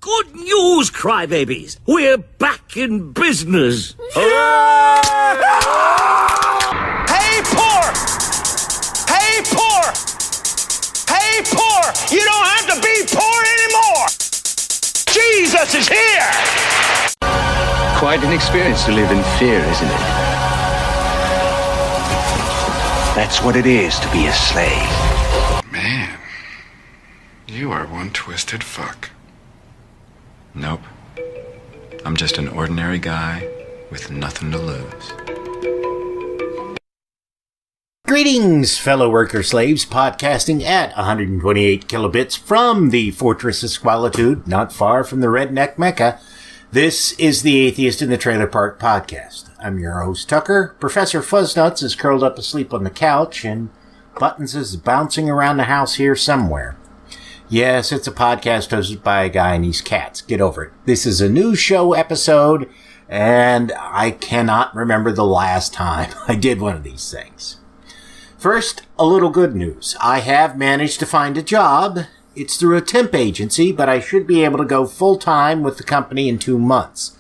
Good news, crybabies! We're back in business! Hey, poor! Hey, poor! Hey, poor! You don't have to be poor anymore! Jesus is here! Quite an experience to live in fear, isn't it? That's what it is to be a slave. Man, you are one twisted fuck. Nope. I'm just an ordinary guy with nothing to lose. Greetings, fellow worker slaves, podcasting at 128 kilobits from the Fortress of Squalitude, not far from the redneck Mecca. This is the Atheist in the Trailer Park podcast. I'm your host, Tucker. Professor Fuzznuts is curled up asleep on the couch, and Buttons is bouncing around the house here somewhere. Yes, it's a podcast hosted by a guy and his cats. Get over it. This is a new show episode, and I cannot remember the last time I did one of these things. First, a little good news. I have managed to find a job. It's through a temp agency, but I should be able to go full-time with the company in 2 months.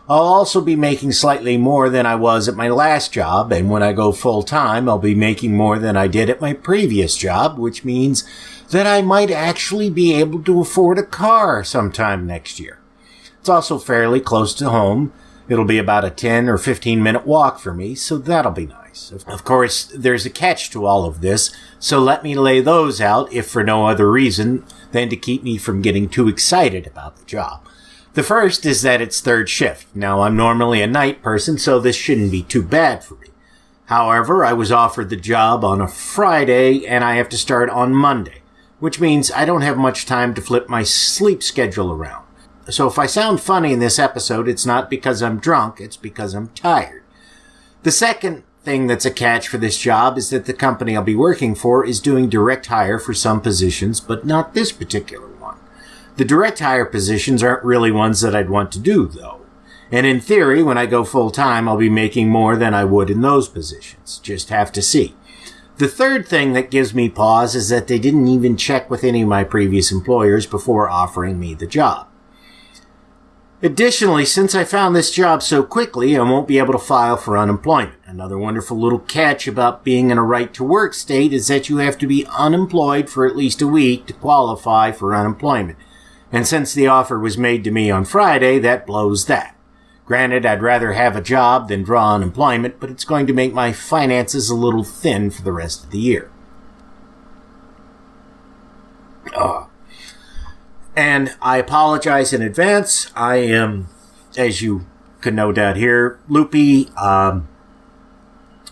I'll also be making slightly more than I was at my last job, and when I go full-time, I'll be making more than I did at my previous job, which means that I might actually be able to afford a car sometime next year. It's also fairly close to home. It'll be about a 10 or 15 minute walk for me, so that'll be nice. Of course, there's a catch to all of this, so let me lay those out, if for no other reason than to keep me from getting too excited about the job. The first is that it's third shift. Now, I'm normally a night person, so this shouldn't be too bad for me. However, I was offered the job on a Friday, and I have to start on Monday, which means I don't have much time to flip my sleep schedule around. So if I sound funny in this episode, it's not because I'm drunk, it's because I'm tired. The second thing that's a catch for this job is that the company I'll be working for is doing direct hire for some positions, but not this particular one. The direct hire positions aren't really ones that I'd want to do, though. And in theory, when I go full-time, I'll be making more than I would in those positions. Just have to see. The third thing that gives me pause is that they didn't even check with any of my previous employers before offering me the job. Additionally, since I found this job so quickly, I won't be able to file for unemployment. Another wonderful little catch about being in a right-to-work state is that you have to be unemployed for at least a week to qualify for unemployment. And since the offer was made to me on Friday, that blows that. Granted, I'd rather have a job than draw unemployment, but it's going to make my finances a little thin for the rest of the year. And I apologize in advance. I am, as you could no doubt hear, loopy.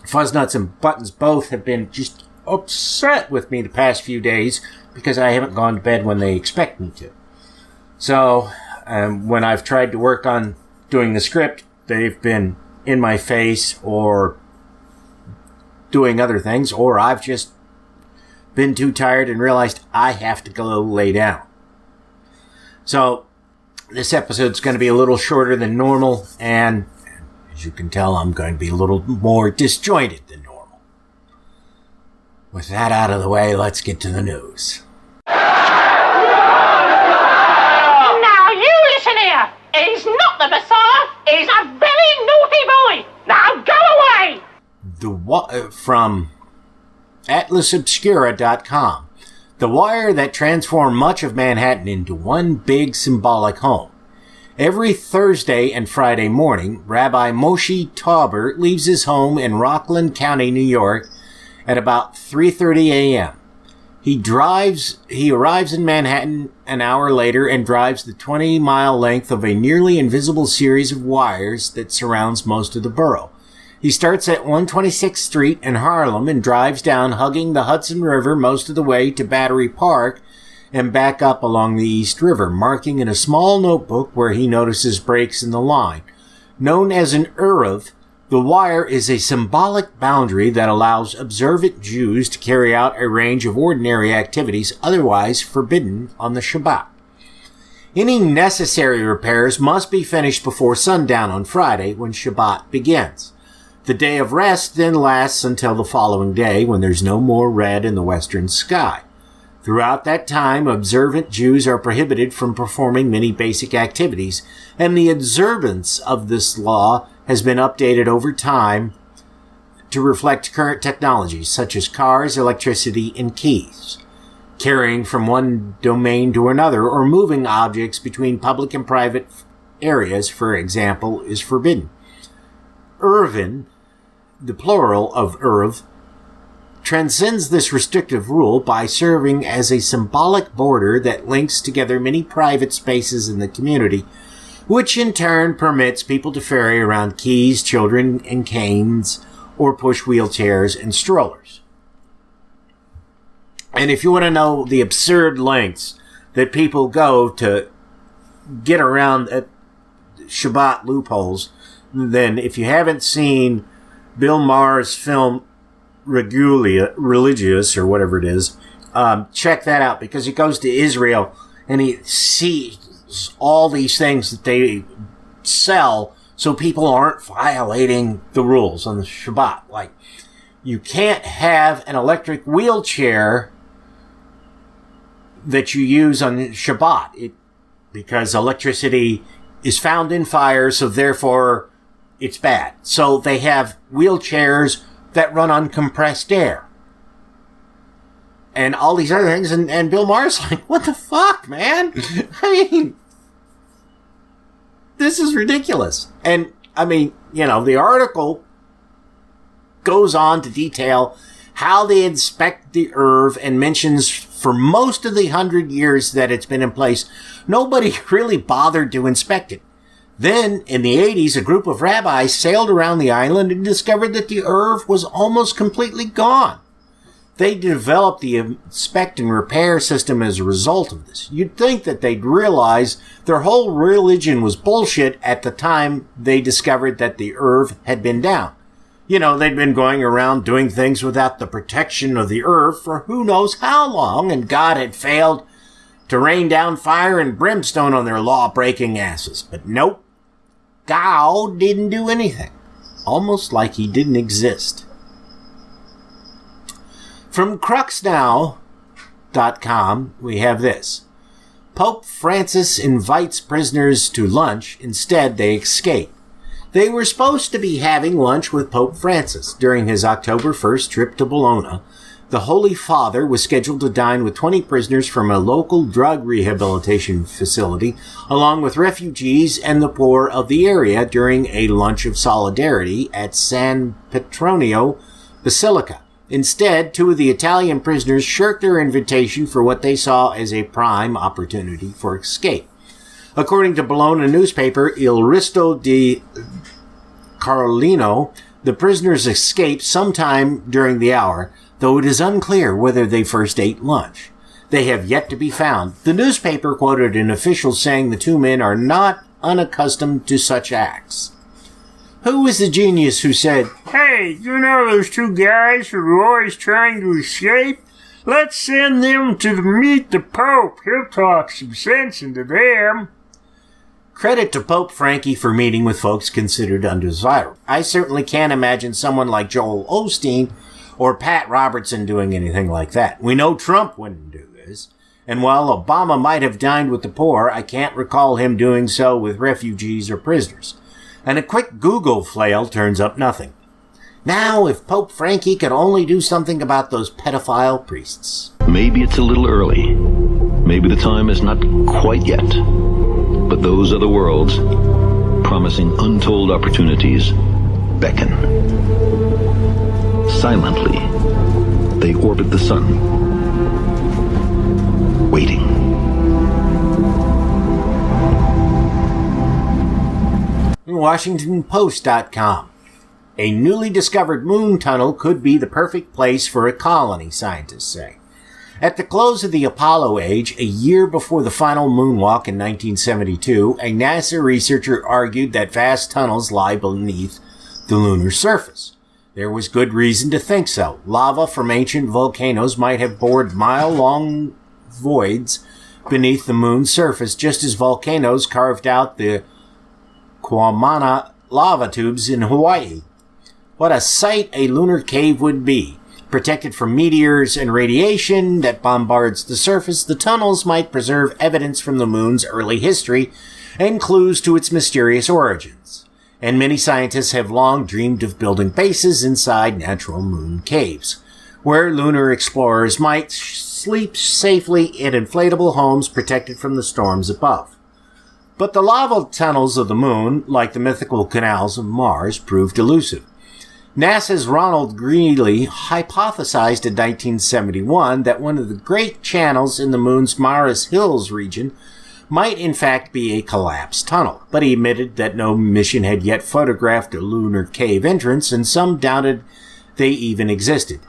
Fuzznuts and Buttons both have been just upset with me the past few days because I haven't gone to bed when they expect me to. So, when I've tried to work on doing the script, they've been in my face or doing other things, or I've just been too tired and realized I have to go lay down. So, this episode's going to be a little shorter than normal, and as you can tell, I'm going to be a little more disjointed than normal. With that out of the way, let's get to the news. Now you listen here! He's not the Messiah! He's a very naughty boy! Now go away! From AtlasObscura.com. The wire that transformed much of Manhattan into one big symbolic home. Every Thursday and Friday morning, Rabbi Moshe Tauber leaves his home in Rockland County, New York at about 3:30 a.m. He arrives in Manhattan an hour later and drives the 20-mile length of a nearly invisible series of wires that surrounds most of the borough. He starts at 126th Street in Harlem and drives down, hugging the Hudson River most of the way to Battery Park and back up along the East River, marking in a small notebook where he notices breaks in the line. Known as an Eruv, the wire is a symbolic boundary that allows observant Jews to carry out a range of ordinary activities otherwise forbidden on the Shabbat. Any necessary repairs must be finished before sundown on Friday when Shabbat begins. The day of rest then lasts until the following day when there's no more red in the western sky. Throughout that time, observant Jews are prohibited from performing many basic activities, and the observance of this law has been updated over time to reflect current technologies such as cars, electricity, and keys. Carrying from one domain to another or moving objects between public and private areas, for example, is forbidden. Ervin, the plural of Erv, transcends this restrictive rule by serving as a symbolic border that links together many private spaces in the community, which in turn permits people to ferry around keys, children, and canes, or push wheelchairs and strollers. And if you want to know the absurd lengths that people go to get around Shabbat loopholes, then if you haven't seen Bill Maher's film Religious, or whatever it is, check that out, because he goes to Israel and he sees all these things that they sell so people aren't violating the rules on the Shabbat. Like, you can't have an electric wheelchair that you use on Shabbat because electricity is found in fire, so therefore it's bad. So they have wheelchairs that run on compressed air and all these other things, and Bill Maher's like, what the fuck, man? I mean, this is ridiculous. And I mean, you know, the article goes on to detail how they inspect the Erv and mentions for most of the 100 years that it's been in place, nobody really bothered to inspect it. Then, in the 80s, a group of rabbis sailed around the island and discovered that the Erv was almost completely gone. They developed the inspect and repair system as a result of this. You'd think that they'd realize their whole religion was bullshit at the time they discovered that the Erv had been down. You know, they'd been going around doing things without the protection of the Erv for who knows how long, and God had failed to rain down fire and brimstone on their law-breaking asses. But nope, God didn't do anything. Almost like he didn't exist. From CruxNow.com, we have this. Pope Francis invites prisoners to lunch. Instead, they escape. They were supposed to be having lunch with Pope Francis during his October 1st trip to Bologna. The Holy Father was scheduled to dine with 20 prisoners from a local drug rehabilitation facility, along with refugees and the poor of the area during a lunch of solidarity at San Petronio Basilica. Instead, two of the Italian prisoners shirked their invitation for what they saw as a prime opportunity for escape. According to Bologna newspaper Il Risto di Carlino, the prisoners escaped sometime during the hour, though it is unclear whether they first ate lunch. They have yet to be found. The newspaper quoted an official saying the two men are not unaccustomed to such acts. Who was the genius who said, "Hey, you know those two guys who are always trying to escape? Let's send them to meet the Pope. He'll talk some sense into them." Credit to Pope Frankie for meeting with folks considered undesirable. I certainly can't imagine someone like Joel Osteen or Pat Robertson doing anything like that. We know Trump wouldn't do this. And while Obama might have dined with the poor, I can't recall him doing so with refugees or prisoners. And a quick Google flail turns up nothing. Now, if Pope Frankie could only do something about those pedophile priests. Maybe it's a little early. Maybe the time is not quite yet. But those other worlds, promising untold opportunities, beckon. Silently, they orbit the sun, waiting. WashingtonPost.com. A newly discovered moon tunnel could be the perfect place for a colony, scientists say. At the close of the Apollo age, a year before the final moonwalk in 1972, a NASA researcher argued that vast tunnels lie beneath the lunar surface. There was good reason to think so. Lava from ancient volcanoes might have bored mile-long voids beneath the moon's surface, just as volcanoes carved out the Kwamana lava tubes in Hawaii. What a sight a lunar cave would be. Protected from meteors and radiation that bombards the surface, the tunnels might preserve evidence from the moon's early history and clues to its mysterious origins. And many scientists have long dreamed of building bases inside natural moon caves, where lunar explorers might sleep safely in inflatable homes protected from the storms above. But the lava tunnels of the moon, like the mythical canals of Mars, proved elusive. NASA's Ronald Greeley hypothesized in 1971 that one of the great channels in the moon's Mars Hills region might in fact be a collapsed tunnel, but he admitted that no mission had yet photographed a lunar cave entrance, and some doubted they even existed.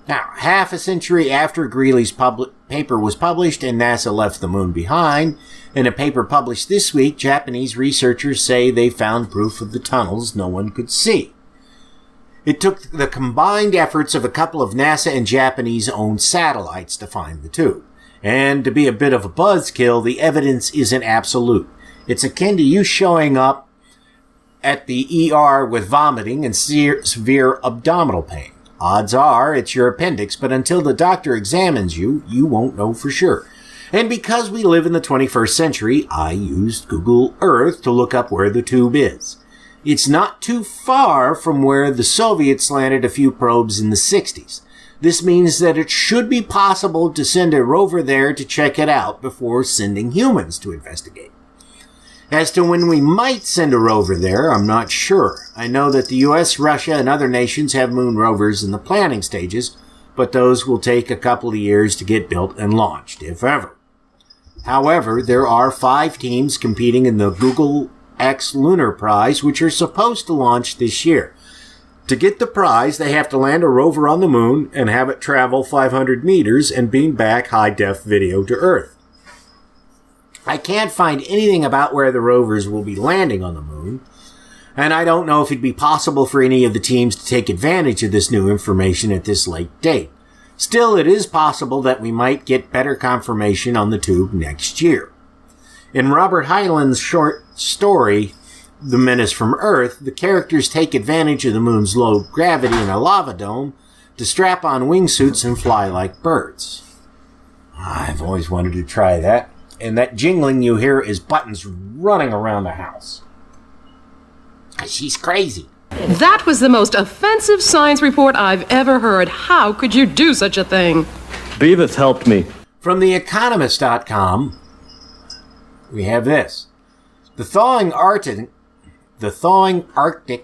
Now, half a century after Greeley's paper was published and NASA left the moon behind, in a paper published this week, Japanese researchers say they found proof of the tunnels no one could see. It took the combined efforts of a couple of NASA and Japanese-owned satellites to find the tube. And to be a bit of a buzzkill, the evidence isn't absolute. It's akin to you showing up at the ER with vomiting and severe abdominal pain. Odds are it's your appendix, but until the doctor examines you, you won't know for sure. And because we live in the 21st century, I used Google Earth to look up where the tube is. It's not too far from where the Soviets landed a few probes in the 60s. This means that it should be possible to send a rover there to check it out before sending humans to investigate. As to when we might send a rover there, I'm not sure. I know that the US, Russia, and other nations have moon rovers in the planning stages, but those will take a couple of years to get built and launched, if ever. However, there are 5 teams competing in the Google X Lunar Prize, which are supposed to launch this year. To get the prize, they have to land a rover on the moon and have it travel 500 meters and beam back high-def video to Earth. I can't find anything about where the rovers will be landing on the moon, and I don't know if it'd be possible for any of the teams to take advantage of this new information at this late date. Still, it is possible that we might get better confirmation on the tube next year. In Robert Heinlein's short story, The Menace from Earth, the characters take advantage of the moon's low gravity in a lava dome to strap on wingsuits and fly like birds. I've always wanted to try that. And that jingling you hear is Buttons running around the house. She's crazy. That was the most offensive science report I've ever heard. How could you do such a thing? Beavis helped me. From TheEconomist.com, we have this. The thawing Arctic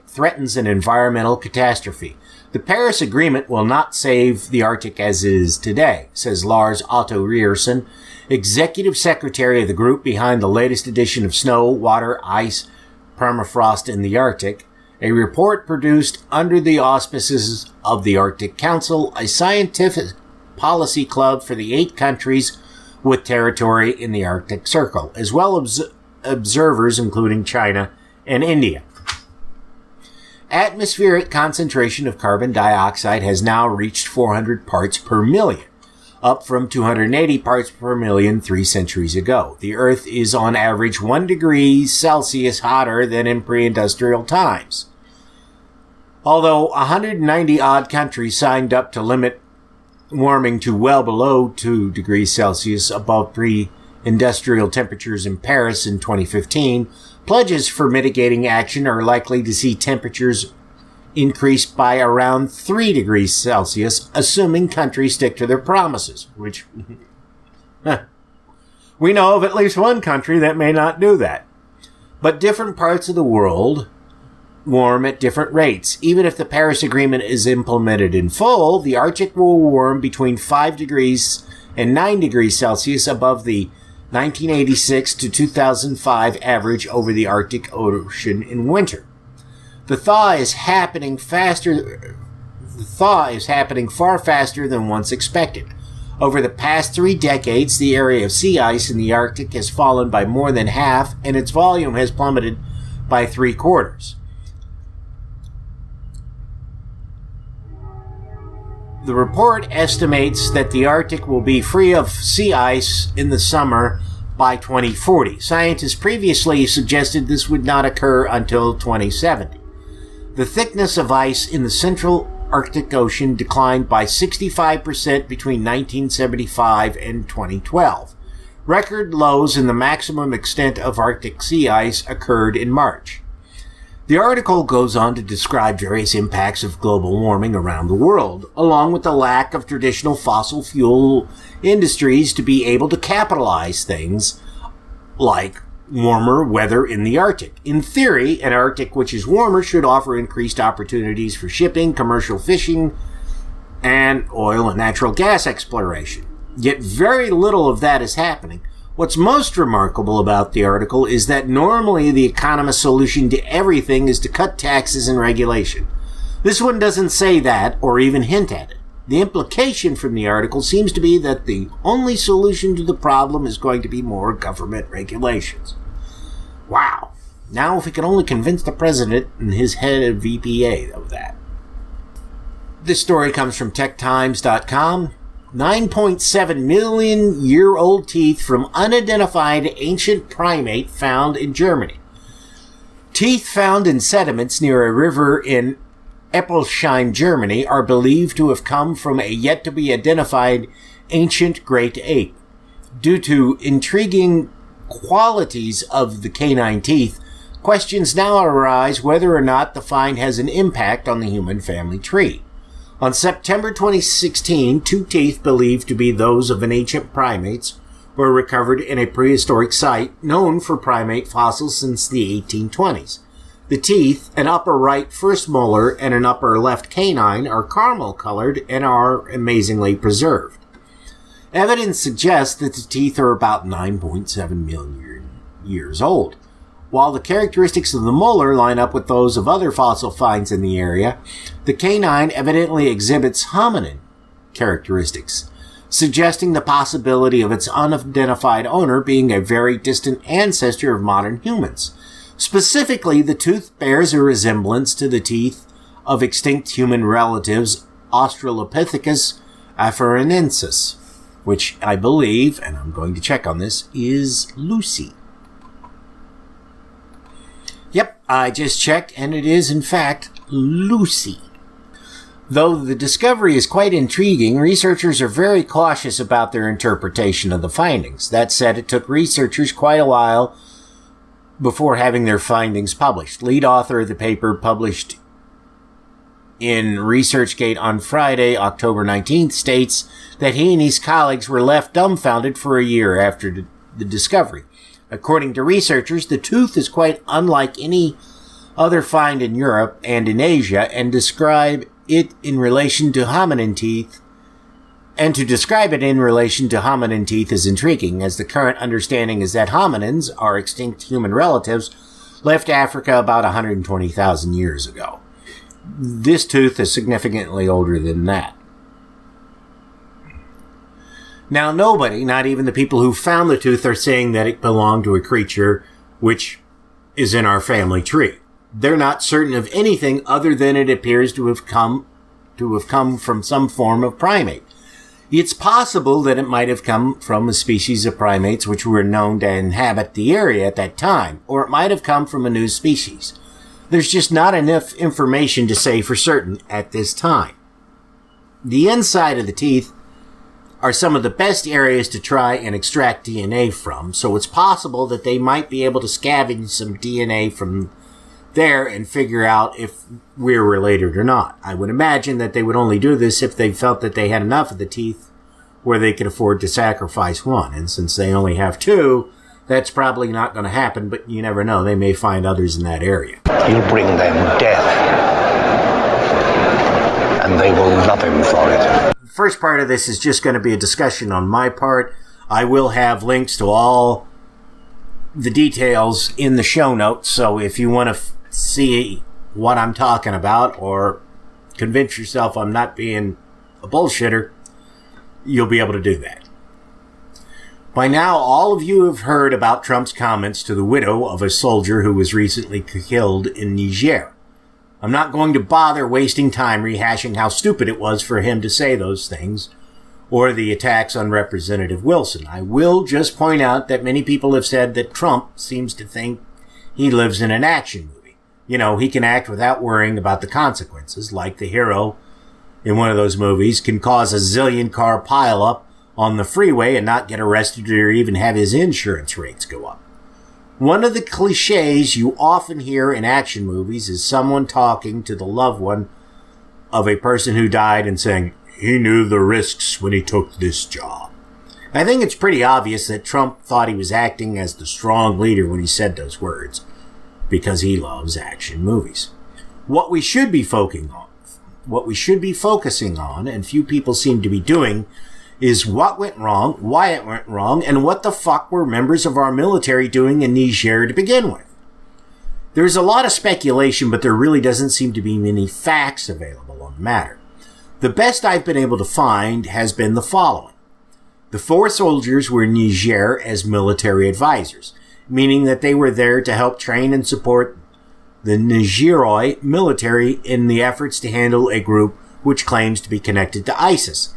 threatens an environmental catastrophe. The Paris Agreement will not save the Arctic as it is today, says Lars Otto Rierson, Executive Secretary of the group behind the latest edition of Snow, Water, Ice, Permafrost in the Arctic, a report produced under the auspices of the Arctic Council, a scientific policy club for the 8 countries with territory in the Arctic Circle, as well as observers including China and India. Atmospheric concentration of carbon dioxide has now reached 400 parts per million, up from 280 parts per million 3 centuries ago. The Earth is on average 1 degree Celsius hotter than in pre-industrial times. Although 190-odd countries signed up to limit warming to well below 2 degrees Celsius above pre-industrial temperatures in Paris in 2015, pledges for mitigating action are likely to see temperatures increase by around 3 degrees Celsius, assuming countries stick to their promises, which we know of at least one country that may not do that. But different parts of the world warm at different rates. Even if the Paris Agreement is implemented in full, the Arctic will warm between 5 degrees and 9 degrees Celsius above the 1986 to 2005 average over the Arctic Ocean in winter. The thaw is happening far faster than once expected. Over the past 3 decades, the area of sea ice in the Arctic has fallen by more than half, and its volume has plummeted by 3/4. The report estimates that the Arctic will be free of sea ice in the summer by 2040. Scientists previously suggested this would not occur until 2070. The thickness of ice in the central Arctic Ocean declined by 65% between 1975 and 2012. Record lows in the maximum extent of Arctic sea ice occurred in March. The article goes on to describe various impacts of global warming around the world, along with the lack of traditional fossil fuel industries to be able to capitalize things like warmer weather in the Arctic. In theory, an Arctic which is warmer should offer increased opportunities for shipping, commercial fishing, and oil and natural gas exploration. Yet very little of that is happening. What's most remarkable about the article is that normally the economist's solution to everything is to cut taxes and regulation. This one doesn't say that or even hint at it. The implication from the article seems to be that the only solution to the problem is going to be more government regulations. Wow. Now if we could only convince the president and his head of EPA of that. This story comes from TechTimes.com. 9.7 million year old teeth from unidentified ancient primate found in Germany. Teeth found in sediments near a river in Eppelsheim, Germany, are believed to have come from a yet to be identified ancient great ape. Due to intriguing qualities of the canine teeth, questions now arise whether or not the find has an impact on the human family tree. On September 2016, 2 teeth believed to be those of an ancient primates were recovered in a prehistoric site known for primate fossils since the 1820s. The teeth, an upper right first molar and an upper left canine, are caramel colored and are amazingly preserved. Evidence suggests that the teeth are about 9.7 million years old. While the characteristics of the molar line up with those of other fossil finds in the area, the canine evidently exhibits hominin characteristics, suggesting the possibility of its unidentified owner being a very distant ancestor of modern humans. Specifically, the tooth bears a resemblance to the teeth of extinct human relatives Australopithecus afarensis, which I believe, and I'm going to check on this, is Lucy. Yep, I just checked, and it is, in fact, Lucy. Though the discovery is quite intriguing, researchers are very cautious about their interpretation of the findings. That said, it took researchers quite a while before having their findings published. Lead author of the paper, published in ResearchGate on Friday, October 19th, states that he and his colleagues were left dumbfounded for a year after the discovery. According to researchers, the tooth is quite unlike any other find in Europe and in Asia, and describe it in relation to hominin teeth. And to describe it in relation to hominin teeth is intriguing, as the current understanding is that hominins, our extinct human relatives, left Africa about 120,000 years ago. This tooth is significantly older than that. Now, nobody, not even the people who found the tooth, are saying that it belonged to a creature which is in our family tree. They're not certain of anything other than it appears to have come from some form of primate. It's possible that it might have come from a species of primates which were known to inhabit the area at that time, or it might have come from a new species. There's just not enough information to say for certain at this time. The inside of the teeth are some of the best areas to try and extract DNA from, so it's possible that they might be able to scavenge some DNA from there and figure out if we're related or not. I would imagine that they would only do this if they felt that they had enough of the teeth where they could afford to sacrifice one, and since they only have 2, that's probably not going to happen, but you never know, they may find others in that area. He'll bring them death, and they will love him for it. The first part of this is just going to be a discussion on my part. I will have links to all the details in the show notes, so if you want to see what I'm talking about or convince yourself I'm not being a bullshitter, you'll be able to do that. By now, all of you have heard about Trump's comments to the widow of a soldier who was recently killed in Niger. I'm not going to bother wasting time rehashing how stupid it was for him to say those things, or the attacks on Representative Wilson. I will just point out that many people have said that Trump seems to think he lives in an action movie. You know, he can act without worrying about the consequences, like the hero in one of those movies can cause a zillion car pileup on the freeway and not get arrested or even have his insurance rates go up. One of the cliches you often hear in action movies is someone talking to the loved one of a person who died and saying, "He knew the risks when he took this job." I think it's pretty obvious that Trump thought he was acting as the strong leader when he said those words, because he loves action movies. What we should be focusing on, and few people seem to be doing, is what went wrong, why it went wrong, and what the fuck were members of our military doing in Niger to begin with. There's a lot of speculation, but there really doesn't seem to be many facts available on the matter. The best I've been able to find has been the following. The 4 soldiers were in Niger as military advisors, meaning that they were there to help train and support the Nigerian military in the efforts to handle a group which claims to be connected to ISIS.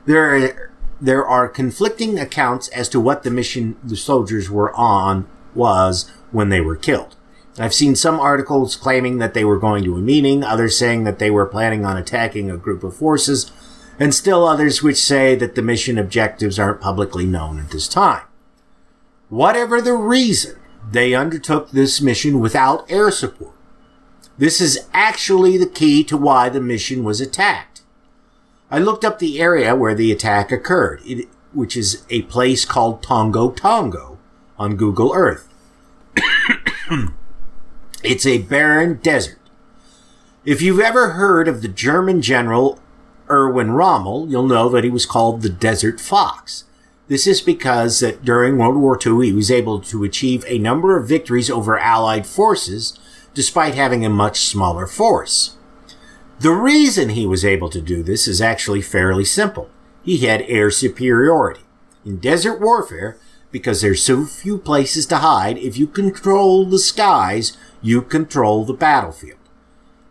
There are conflicting accounts as to what the mission the soldiers were on was when they were killed. I've seen some articles claiming that they were going to a meeting, others saying that they were planning on attacking a group of forces, and still others which say that the mission objectives aren't publicly known at this time. Whatever the reason, they undertook this mission without air support. This is actually the key to why the mission was attacked. I looked up the area where the attack occurred, which is a place called Tongo Tongo on Google Earth. It's a barren desert. If you've ever heard of the German general Erwin Rommel, you'll know that he was called the Desert Fox. This is because that during World War II, he was able to achieve a number of victories over Allied forces, despite having a much smaller force. The reason he was able to do this is actually fairly simple. He had air superiority. In desert warfare, because there's so few places to hide, if you control the skies, you control the battlefield.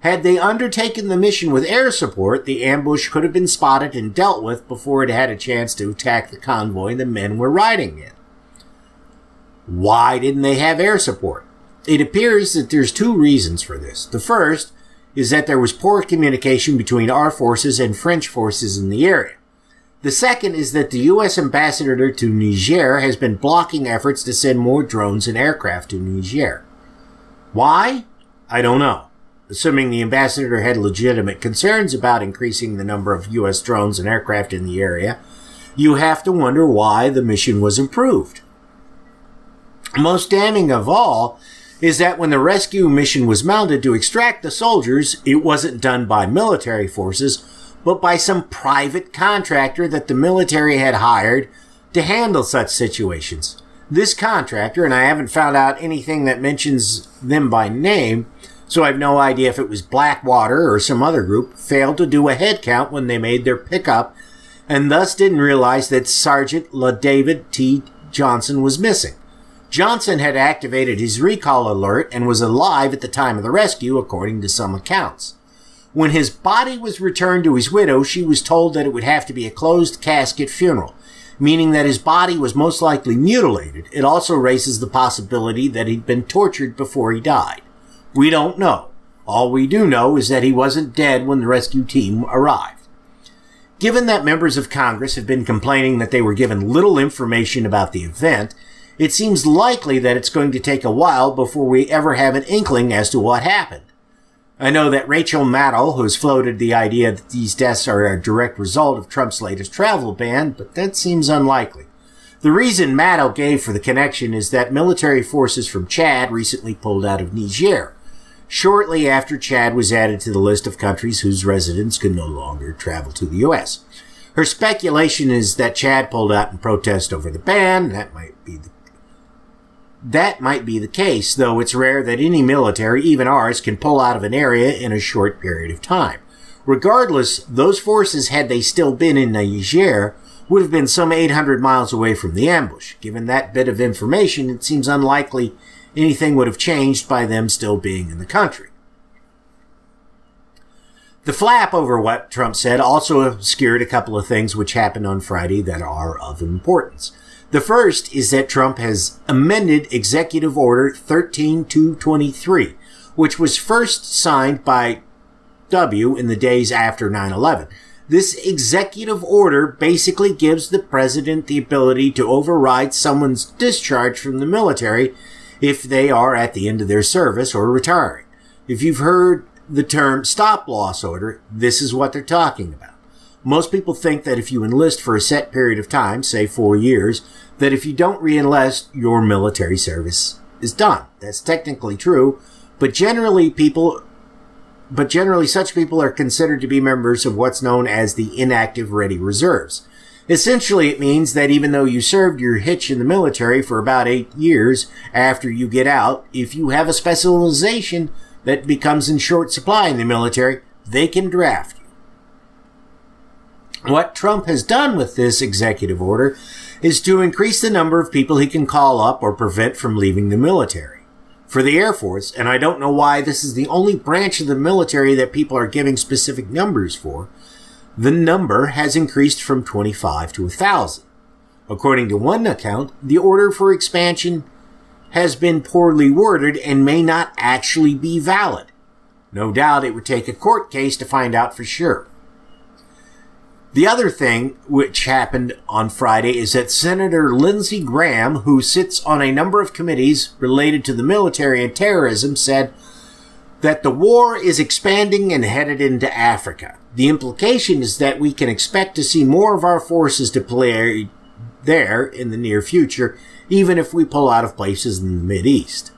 Had they undertaken the mission with air support, the ambush could have been spotted and dealt with before it had a chance to attack the convoy the men were riding in. Why didn't they have air support? It appears that there's 2 reasons for this. The first is that there was poor communication between our forces and French forces in the area. The second is that the U.S. ambassador to Niger has been blocking efforts to send more drones and aircraft to Niger. Why? I don't know. Assuming the ambassador had legitimate concerns about increasing the number of U.S. drones and aircraft in the area, you have to wonder why the mission was improved. Most damning of all is that when the rescue mission was mounted to extract the soldiers, it wasn't done by military forces, but by some private contractor that the military had hired to handle such situations. This contractor, and I haven't found out anything that mentions them by name, so I have no idea if it was Blackwater or some other group, failed to do a head count when they made their pickup, and thus didn't realize that Sergeant LaDavid T. Johnson was missing. Johnson had activated his recall alert and was alive at the time of the rescue, according to some accounts. When his body was returned to his widow, she was told that it would have to be a closed casket funeral, meaning that his body was most likely mutilated. It also raises the possibility that he'd been tortured before he died. We don't know. All we do know is that he wasn't dead when the rescue team arrived. Given that members of Congress have been complaining that they were given little information about the event, it seems likely that it's going to take a while before we ever have an inkling as to what happened. I know that Rachel Maddow has floated the idea that these deaths are a direct result of Trump's latest travel ban, but that seems unlikely. The reason Maddow gave for the connection is that military forces from Chad recently pulled out of Niger, shortly after Chad was added to the list of countries whose residents could no longer travel to the U.S. Her speculation is that Chad pulled out in protest over the ban. That might be the case, though it's rare that any military, even ours, can pull out of an area in a short period of time. Regardless, those forces, had they still been in Niger, would have been some 800 miles away from the ambush. Given that bit of information, it seems unlikely anything would have changed by them still being in the country. The flap over what Trump said also obscured a couple of things which happened on Friday that are of importance. The first is that Trump has amended Executive Order 13223, which was first signed by W in the days after 9/11. This executive order basically gives the president the ability to override someone's discharge from the military if they are at the end of their service or retiring. If you've heard the term stop-loss order, this is what they're talking about. Most people think that if you enlist for a set period of time, say 4 years, that if you don't re-enlist, your military service is done. That's technically true, but generally such people are considered to be members of what's known as the inactive ready reserves. Essentially, it means that even though you served your hitch in the military for about 8 years after you get out, if you have a specialization that becomes in short supply in the military, they can draft you. What Trump has done with this executive order is to increase the number of people he can call up or prevent from leaving the military. For the Air Force, and I don't know why this is the only branch of the military that people are giving specific numbers for, the number has increased from 25 to 1,000. According to one account, the order for expansion has been poorly worded and may not actually be valid. No doubt it would take a court case to find out for sure. The other thing which happened on Friday is that Senator Lindsey Graham, who sits on a number of committees related to the military and terrorism, said that the war is expanding and headed into Africa. The implication is that we can expect to see more of our forces deployed there in the near future, even if we pull out of places in the Mideast.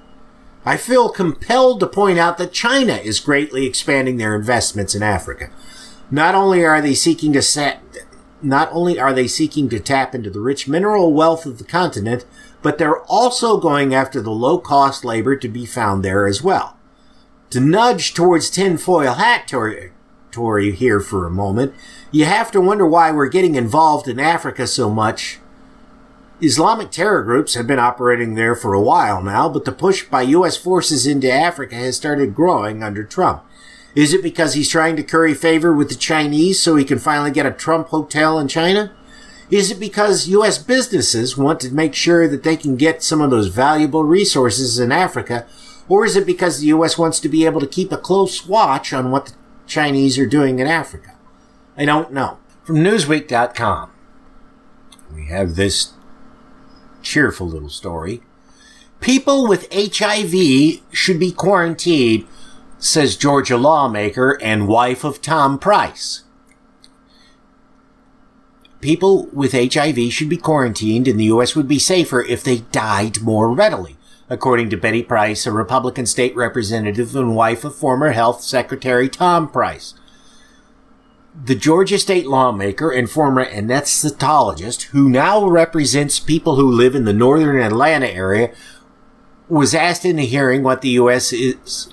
I feel compelled to point out that China is greatly expanding their investments in Africa. Not only are they seeking to tap into the rich mineral wealth of the continent, but they're also going after the low-cost labor to be found there as well. To nudge towards tinfoil hat territory here for a moment, you have to wonder why we're getting involved in Africa so much. Islamic terror groups have been operating there for a while now, but the push by U.S. forces into Africa has started growing under Trump. Is it because he's trying to curry favor with the Chinese so he can finally get a Trump hotel in China? Is it because U.S. businesses want to make sure that they can get some of those valuable resources in Africa? Or is it because the U.S. wants to be able to keep a close watch on what the Chinese are doing in Africa? I don't know. From Newsweek.com, we have this cheerful little story. People with HIV should be quarantined, says Georgia lawmaker and wife of Tom Price. People with HIV should be quarantined and the U.S. would be safer if they died more readily, according to Betty Price, a Republican state representative and wife of former Health Secretary Tom Price. The Georgia state lawmaker and former anesthetologist, who now represents people who live in the northern Atlanta area, was asked in a hearing what the U.S. is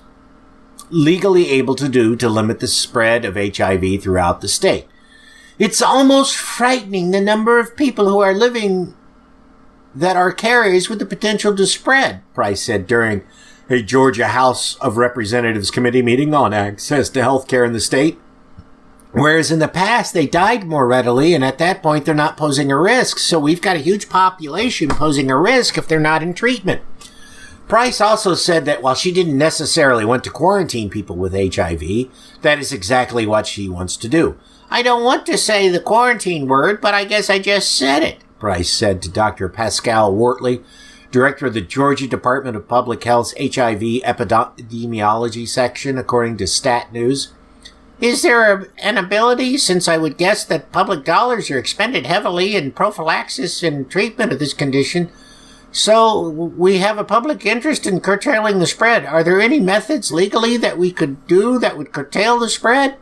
legally able to do to limit the spread of HIV throughout the state. It's almost frightening the number of people who are living that are carriers with the potential to spread, Price said during a Georgia House of Representatives committee meeting on access to health care in the state. Whereas in the past, they died more readily, and at that point, they're not posing a risk. So we've got a huge population posing a risk if they're not in treatment. Price also said that while she didn't necessarily want to quarantine people with HIV, that is exactly what she wants to do. I don't want to say the quarantine word, but I guess I just said it, Price said to Dr. Pascal Wortley, director of the Georgia Department of Public Health's HIV epidemiology section, according to Stat News. Is there an ability, since I would guess that public dollars are expended heavily in prophylaxis and treatment of this condition, so we have a public interest in curtailing the spread. Are there any methods legally that we could do that would curtail the spread?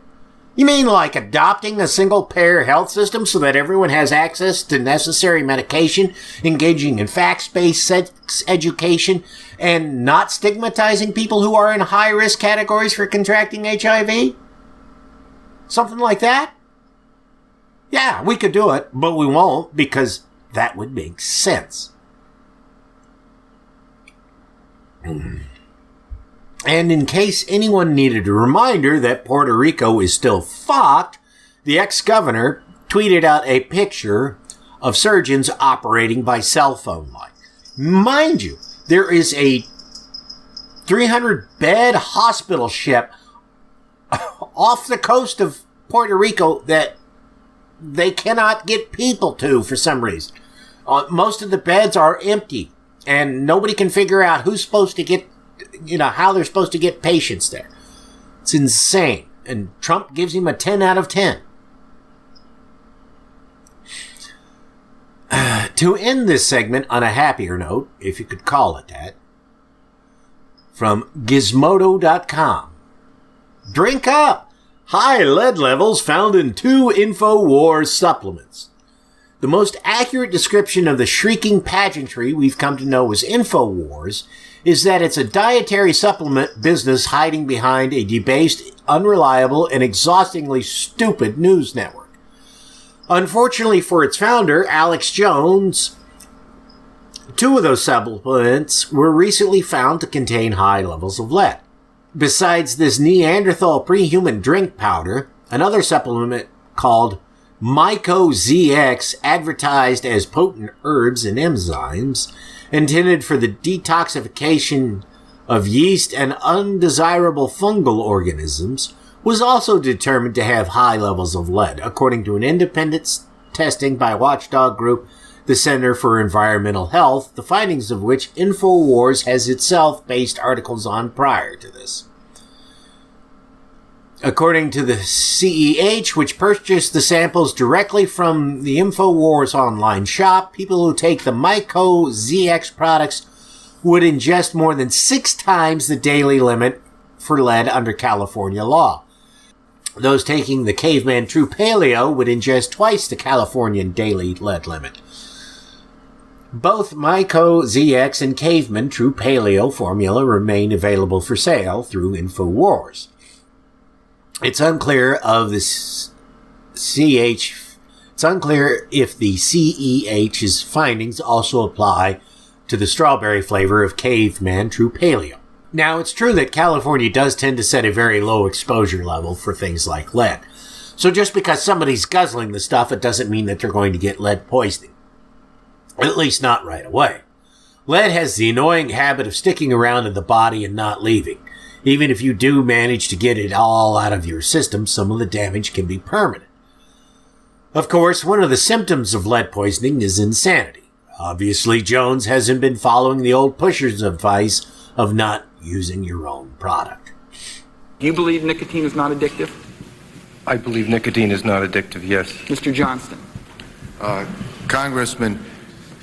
You mean like adopting a single-payer health system so that everyone has access to necessary medication, engaging in facts-based sex education, and not stigmatizing people who are in high-risk categories for contracting HIV? Something like that? Yeah, we could do it, but we won't because that would make sense. And in case anyone needed a reminder that Puerto Rico is still fucked, the ex-governor tweeted out a picture of surgeons operating by cell phone line. Mind you, there is a 300-bed hospital ship off the coast of Puerto Rico that they cannot get people to for some reason. Most of the beds are empty, and nobody can figure out who's supposed to get, how they're supposed to get patients there. It's insane. And Trump gives him a 10 out of 10. To end this segment on a happier note, if you could call it that, from Gizmodo.com. Drink up! High lead levels found in 2 InfoWars supplements. The most accurate description of the shrieking pageantry we've come to know as InfoWars is that it's a dietary supplement business hiding behind a debased, unreliable, and exhaustingly stupid news network. Unfortunately for its founder, Alex Jones, 2 of those supplements were recently found to contain high levels of lead. Besides this Neanderthal pre-human drink powder, another supplement called MycoZX, advertised as potent herbs and enzymes, intended for the detoxification of yeast and undesirable fungal organisms, was also determined to have high levels of lead, according to an independent testing by watchdog group, the Center for Environmental Health, the findings of which InfoWars has itself based articles on prior to this. According to the CEH, which purchased the samples directly from the InfoWars online shop, people who take the MycoZX products would ingest more than 6 times the daily limit for lead under California law. Those taking the Caveman True Paleo would ingest twice the Californian daily lead limit. Both MycoZX and Caveman True Paleo formula remain available for sale through InfoWars. It's unclear if the CEH's findings also apply to the strawberry flavor of Caveman True Paleo. Now, it's true that California does tend to set a very low exposure level for things like lead. So just because somebody's guzzling the stuff, it doesn't mean that they're going to get lead poisoning. At least not right away. Lead has the annoying habit of sticking around in the body and not leaving. Even if you do manage to get it all out of your system, some of the damage can be permanent. Of course, one of the symptoms of lead poisoning is insanity. Obviously, Jones hasn't been following the old pusher's advice of not using your own product. Do you believe nicotine is not addictive? I believe nicotine is not addictive, yes. Mr. Johnston. Congressman,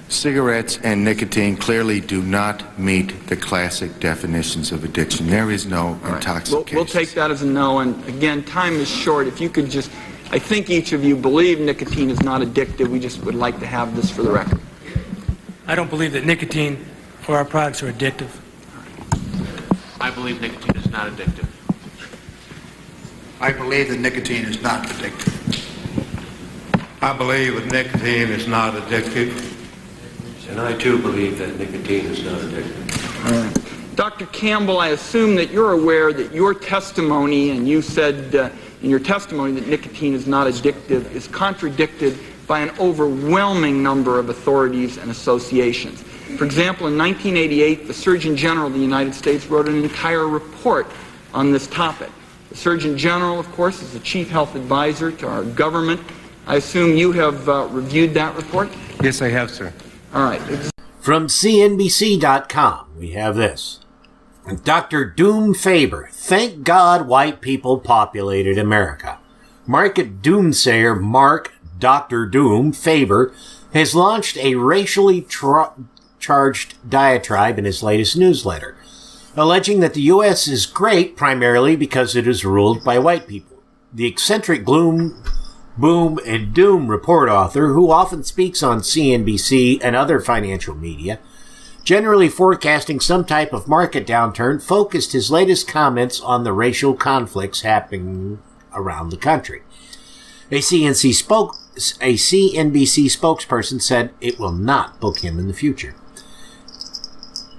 cigarettes and nicotine clearly do not meet the classic definitions of addiction. There is no intoxication. We'll take that as a no, and again, time is short. If you could just, I think each of you believe nicotine is not addictive. We just would like to have this for the record. I don't believe that nicotine or our products are addictive. I believe nicotine is not addictive. I believe that nicotine is not addictive. I believe that nicotine is not addictive. And I too believe that nicotine is not addictive. All right. Dr. Campbell, I assume that you're aware that your testimony, and you said in your testimony that nicotine is not addictive, is contradicted by an overwhelming number of authorities and associations. For example, in 1988, the Surgeon General of the United States wrote an entire report on this topic. The Surgeon General, of course, is the chief health advisor to our government. I assume you have reviewed that report? Yes, I have, sir. All right. From CNBC.com, we have this. Dr. Doom Faber. Thank God white people populated America. Market doomsayer Mark Dr. Doom Faber has launched a racially charged diatribe in his latest newsletter, alleging that the U.S. is great primarily because it is ruled by white people. The eccentric gloom, boom, and doom report author, who often speaks on CNBC and other financial media, generally forecasting some type of market downturn, focused his latest comments on the racial conflicts happening around the country. A CNBC spokesperson said it will not book him in the future.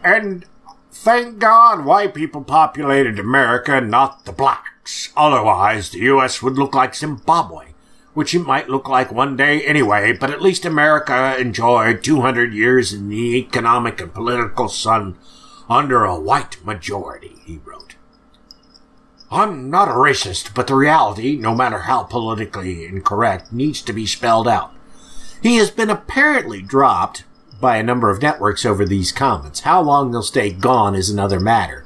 And thank God white people populated America, not the blacks. Otherwise, the U.S. would look like Zimbabwe, which it might look like one day anyway, but at least America enjoyed 200 years in the economic and political sun under a white majority, he wrote. I'm not a racist, but the reality, no matter how politically incorrect, needs to be spelled out. He has been apparently dropped by a number of networks over these comments. How long they'll stay gone is another matter.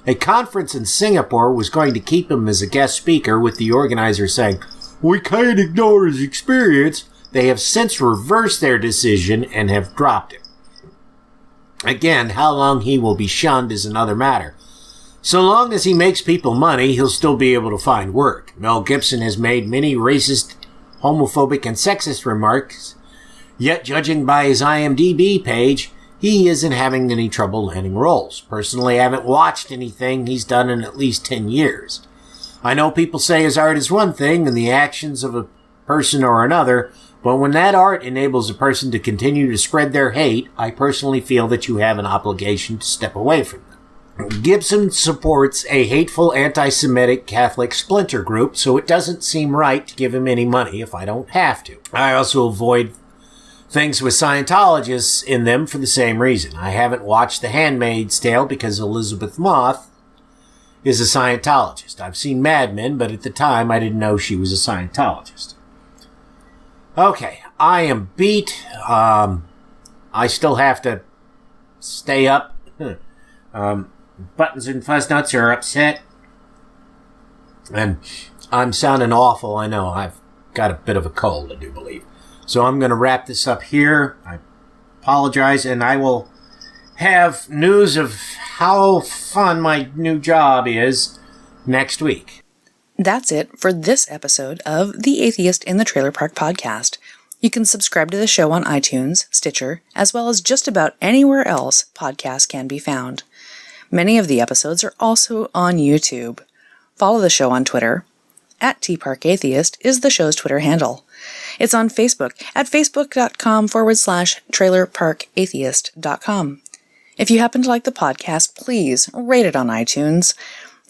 A conference in Singapore was going to keep him as a guest speaker, with the organizer saying, "We can't ignore his experience." They have since reversed their decision and have dropped him. Again, how long he will be shunned is another matter. So long as he makes people money, he'll still be able to find work. Mel Gibson has made many racist, homophobic, and sexist remarks, yet judging by his IMDb page, he isn't having any trouble landing roles. Personally, I haven't watched anything he's done in at least 10 years. I know people say his art is one thing and the actions of a person or another, but when that art enables a person to continue to spread their hate, I personally feel that you have an obligation to step away from them. Gibson supports a hateful anti-Semitic Catholic splinter group, so it doesn't seem right to give him any money if I don't have to. I also avoid things with Scientologists in them for the same reason. I haven't watched The Handmaid's Tale because Elizabeth Moss is a Scientologist. I've seen Mad Men, but at the time I didn't know she was a Scientologist. Okay, I am beat. I still have to stay up. Buttons and fuzz nuts are upset. And I'm sounding awful, I know. I've got a bit of a cold, I do believe. So I'm going to wrap this up here. I apologize, and I will have news of how fun my new job is next week. That's it for this episode of The Atheist in the Trailer Park Podcast. You can subscribe to the show on iTunes, Stitcher, as well as just about anywhere else podcasts can be found. Many of the episodes are also on YouTube. Follow the show on Twitter. @TParkAtheist is the show's Twitter handle. It's on Facebook at facebook.com/trailerparkatheist.com. If you happen to like the podcast, please rate it on iTunes.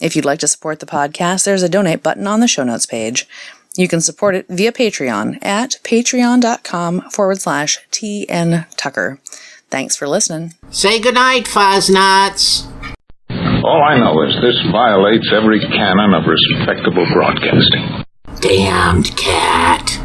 If you'd like to support the podcast, there's a donate button on the show notes page. You can support it via Patreon at patreon.com/TNTucker. Thanks for listening. Say goodnight, Fuzz-Nuts. All I know is this violates every canon of respectable broadcasting. Damned cat.